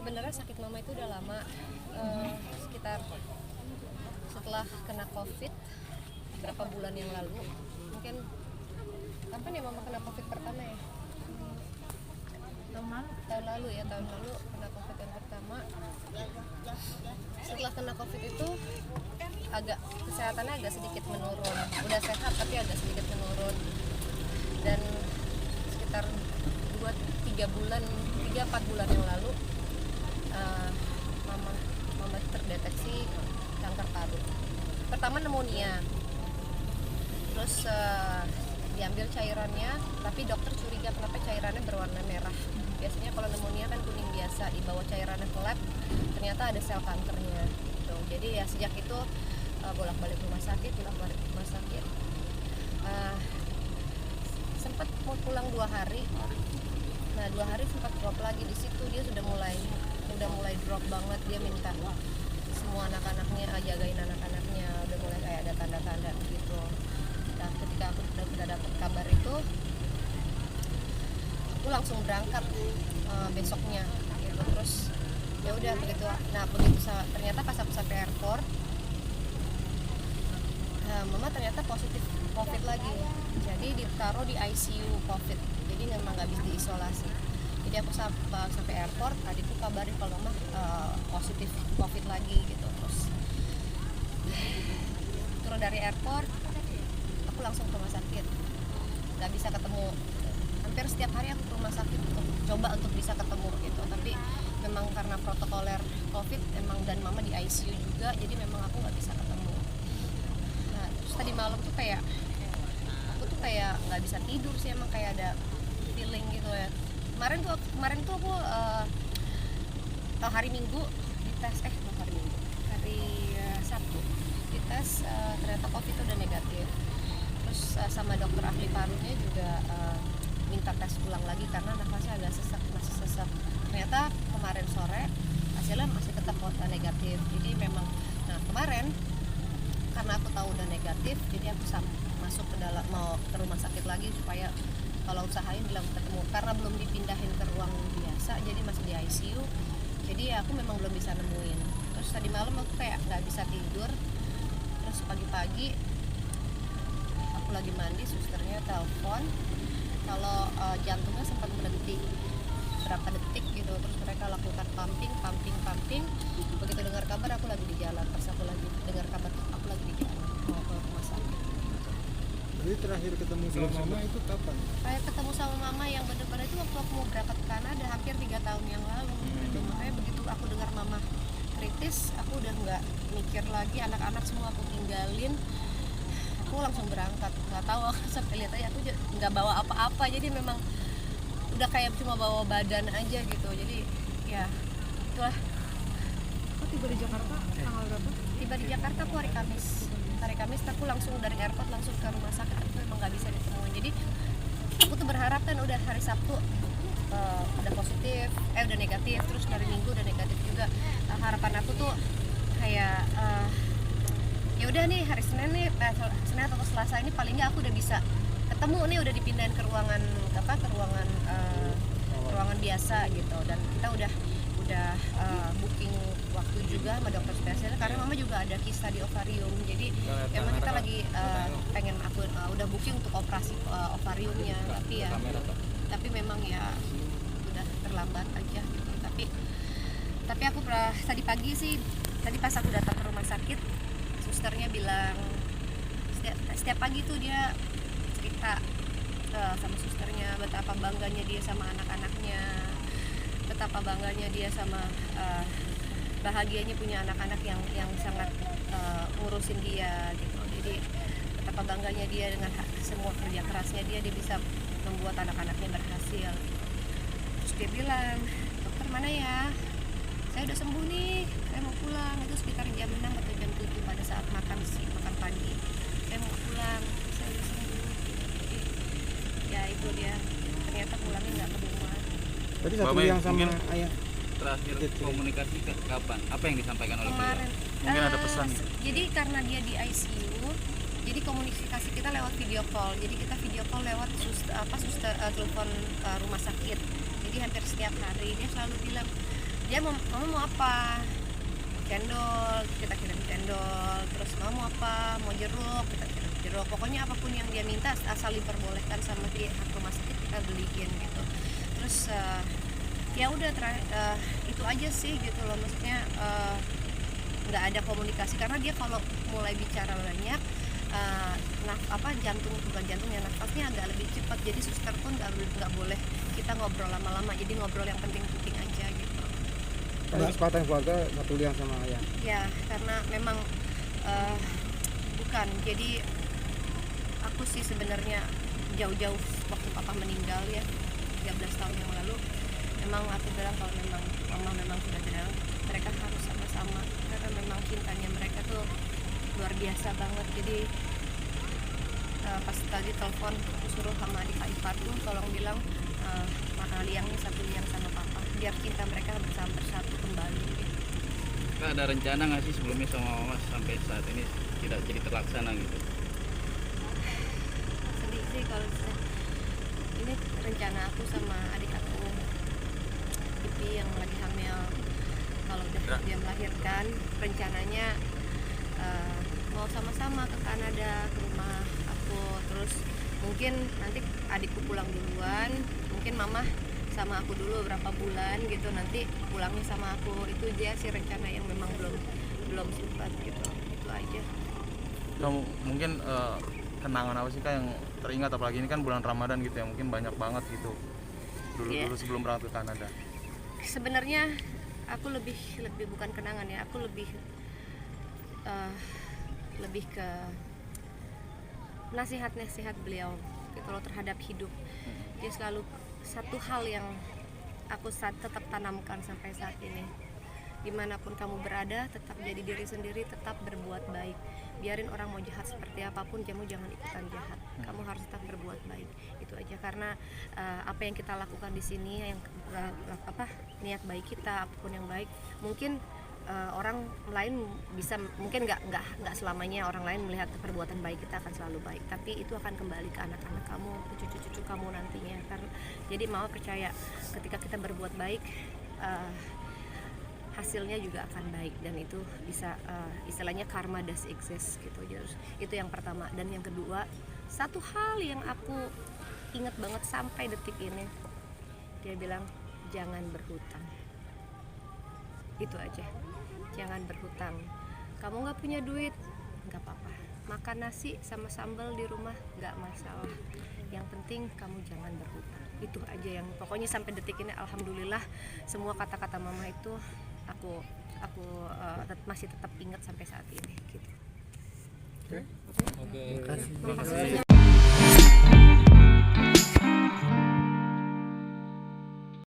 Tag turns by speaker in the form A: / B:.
A: Sebenarnya sakit mama itu udah lama, sekitar setelah kena COVID berapa bulan yang lalu, mungkin kapan ya mama kena COVID pertama ya? Tahun lalu kena COVID yang pertama. Setelah kena COVID itu agak kesehatannya agak sedikit menurun, udah sehat tapi agak sedikit menurun, dan sekitar 3-4 bulan yang lalu mama terdeteksi kanker paru. Pertama pneumonia, terus diambil cairannya, tapi dokter curiga kenapa cairannya berwarna merah. Biasanya kalau pneumonia kan kuning biasa, dibawa cairannya ke lab, ternyata ada sel kankernya gitu. Jadi ya sejak itu bolak-balik rumah sakit. Sempat mau pulang 2 hari. Nah 2 hari sempat drop lagi. Di situ dia sudah mulai drop banget. Dia minta semua anak-anaknya jagain anak-anaknya, udah mulai kayak ada tanda-tanda gitu. Nah ketika aku udah dapet kabar itu, aku langsung berangkat besoknya gitu. Terus ya udah begitu. Nah begitu ternyata pas aku sampai airport, mama ternyata positif COVID lagi. Jadi ditaruh di ICU COVID. Jadi memang nggak bisa diisolasi. Jadi aku sampai airport, adikku kabarin kalau mama positif COVID lagi gitu. Terus turun dari airport, aku langsung ke rumah sakit. Nggak bisa ketemu. Hampir setiap hari aku ke rumah sakit untuk bisa ketemu gitu. Tapi memang karena protokoler COVID dan mama di ICU juga, jadi memang aku nggak bisa ketemu. Nah terus tadi malam tuh aku tuh kayak nggak bisa tidur sih, emang kayak ada feeling gitu ya. Kemarin tuh aku hari Minggu dites, hari Sabtu dites, ternyata COVID itu udah negatif. Terus sama dokter ahli parunya juga minta tes ulang lagi karena nafasnya agak masih sesak. Ternyata kemarin sore hasilnya masih tetap negatif. Jadi memang, nah kemarin karena aku tahu udah negatif, jadi aku masuk mau ke rumah sakit lagi supaya kalau usahain bilang ketemu, karena belum dipindahin ke ruang biasa, jadi masih di ICU. Jadi aku memang belum bisa nemuin. Terus tadi malam aku kayak nggak bisa tidur. Terus pagi-pagi aku lagi mandi, susternya telepon kalau jantungnya sempat berhenti berapa detik gitu. Terus mereka lakukan pumping. Begitu dengar kabar aku lagi di jalan. Pas aku lagi dengar kabar aku lagi di jalan mau ke rumah sakit.
B: Jadi terakhir ketemu sama mama itu kapan?
A: Terakhir ketemu sama mama yang benar-benar itu waktu aku mau berangkat ke Kanada hampir 3 tahun yang lalu. Makanya begitu aku dengar mama kritis, aku udah nggak mikir lagi, anak-anak semua aku tinggalin. Aku langsung berangkat, nggak tahu sampai lihat aja aku nggak bawa apa-apa, jadi memang udah kayak cuma bawa badan aja gitu. Jadi ya itulah.
C: Kok tiba di Jakarta tanggal berapa?
A: Tiba di Jakarta aku hari Kamis aku langsung dari airport langsung ke rumah sakit. Aku memang nggak bisa ditemuin. Jadi aku tuh berharap kan udah hari Sabtu udah positif, udah negatif, terus hari Minggu udah negatif juga. Harapan aku tuh kayak ya udah nih hari Senin nih, Senin atau Selasa ini paling nggak aku udah bisa ketemu nih, udah dipindahin ke ruangan ruangan biasa gitu. Dan kita udah booking waktu juga sama dokter spesialis karena mama juga ada kista di ovarium. Jadi emang kita lagi pengen aku udah booking untuk operasi ovariumnya, tapi memang ya udah terlambat aja gitu. Tapi aku tadi pas aku datang ke rumah sakit, susternya bilang setiap pagi tuh dia cerita sama susternya betapa bangganya dia sama anak-anaknya, betapa bangganya dia sama bahagianya punya anak-anak yang sangat ngurusin dia gitu. Jadi betapa bangganya dia dengan semua kerja kerasnya dia bisa membuat anak-anaknya berhasil. Terus dia bilang, dokter mana ya? Saya udah sembuh nih, saya mau pulang. Itu sekitar jam 6 atau jam 7 pada saat makan pagi. Saya mau pulang, saya udah sembuh. Jadi ya itu dia, ternyata pulangnya nggak ke rumah.
B: Tadi satu yang sama ayah.
D: Terakhir komunikasi kapan? Apa yang disampaikan oleh
A: Kemarin.
D: Mungkin ada pesan.
A: Jadi karena dia di ICU, jadi komunikasi kita lewat video call. Jadi kita video call lewat suster telepon rumah sakit. Jadi hampir setiap hari dia selalu bilang, dia mama mau apa, cendol, kita kirim cendol, terus mama mau apa, mau jeruk, kita kirim jeruk, pokoknya apapun yang dia minta asal diperbolehkan sama pihak rumah sakit kita beliin gitu. Terus ya udah itu aja sih gitu loh, maksudnya nggak ada komunikasi karena dia kalau mulai bicara banyak jantungnya nafasnya agak lebih cepat, jadi suster pun nggak boleh kita ngobrol lama-lama, jadi ngobrol yang penting-penting aja gitu.
B: Karena kesepakatan keluarga satu liang sama ayah.
A: Ya karena memang bukan, jadi aku sih sebenarnya jauh-jauh waktu papa meninggal ya 13 tahun yang lalu, memang aku bilang kalau memang mama memang sudah bilang mereka harus sama-sama karena memang cintanya mereka tuh luar biasa banget. Jadi pas tadi telepon aku suruh sama adik iparku tolong bilang liangnya satu liang sama papa biar cinta mereka bersatu kembali gitu.
D: Kak, ada rencana nggak sih sebelumnya sama mama sampai saat ini tidak jadi terlaksana gitu?
A: Sedih sih kalau ini rencana aku sama adik aku Pipi yang lagi hamil, kalau udah dia melahirkan rencananya mau sama-sama ke Kanada, ke rumah aku, terus mungkin nanti adikku pulang duluan, mungkin mama sama aku dulu berapa bulan gitu, nanti pulangnya sama aku. Itu dia sih rencana yang memang belum sempat gitu, itu aja.
E: Kamu mungkin kenangan apa sih Kak yang teringat, apalagi ini kan bulan Ramadan gitu ya, mungkin banyak banget gitu dulu sebelum berangkat ke Kanada?
A: Sebenarnya aku lebih bukan kenangan ya, aku lebih ke nasihat beliau gitu loh terhadap hidup. Dia selalu satu hal yang aku tetap tanamkan sampai saat ini, dimanapun kamu berada tetap jadi diri sendiri, tetap berbuat baik. Biarin orang mau jahat seperti apapun, kamu jangan ikutan jahat, kamu harus tetap berbuat baik. Itu aja, karena apa yang kita lakukan di sini, yang niat baik kita, apapun yang baik, mungkin orang lain bisa, mungkin nggak selamanya orang lain melihat perbuatan baik kita akan selalu baik, tapi itu akan kembali ke anak-anak kamu, ke cucu-cucu kamu nantinya. Karena jadi mau percaya ketika kita berbuat baik hasilnya juga akan baik, dan itu bisa istilahnya karma does exist gitu. Jadi itu yang pertama. Dan yang kedua, satu hal yang aku ingat banget sampai detik ini, dia bilang jangan berhutang. Itu aja, jangan berhutang. Kamu nggak punya duit, nggak apa-apa, makan nasi sama sambal di rumah nggak masalah, yang penting kamu jangan berhutang. Itu aja yang pokoknya sampai detik ini alhamdulillah semua kata-kata mama itu aku masih tetap ingat sampai saat ini gitu.
B: Oke. Terima kasih.
A: Makasih.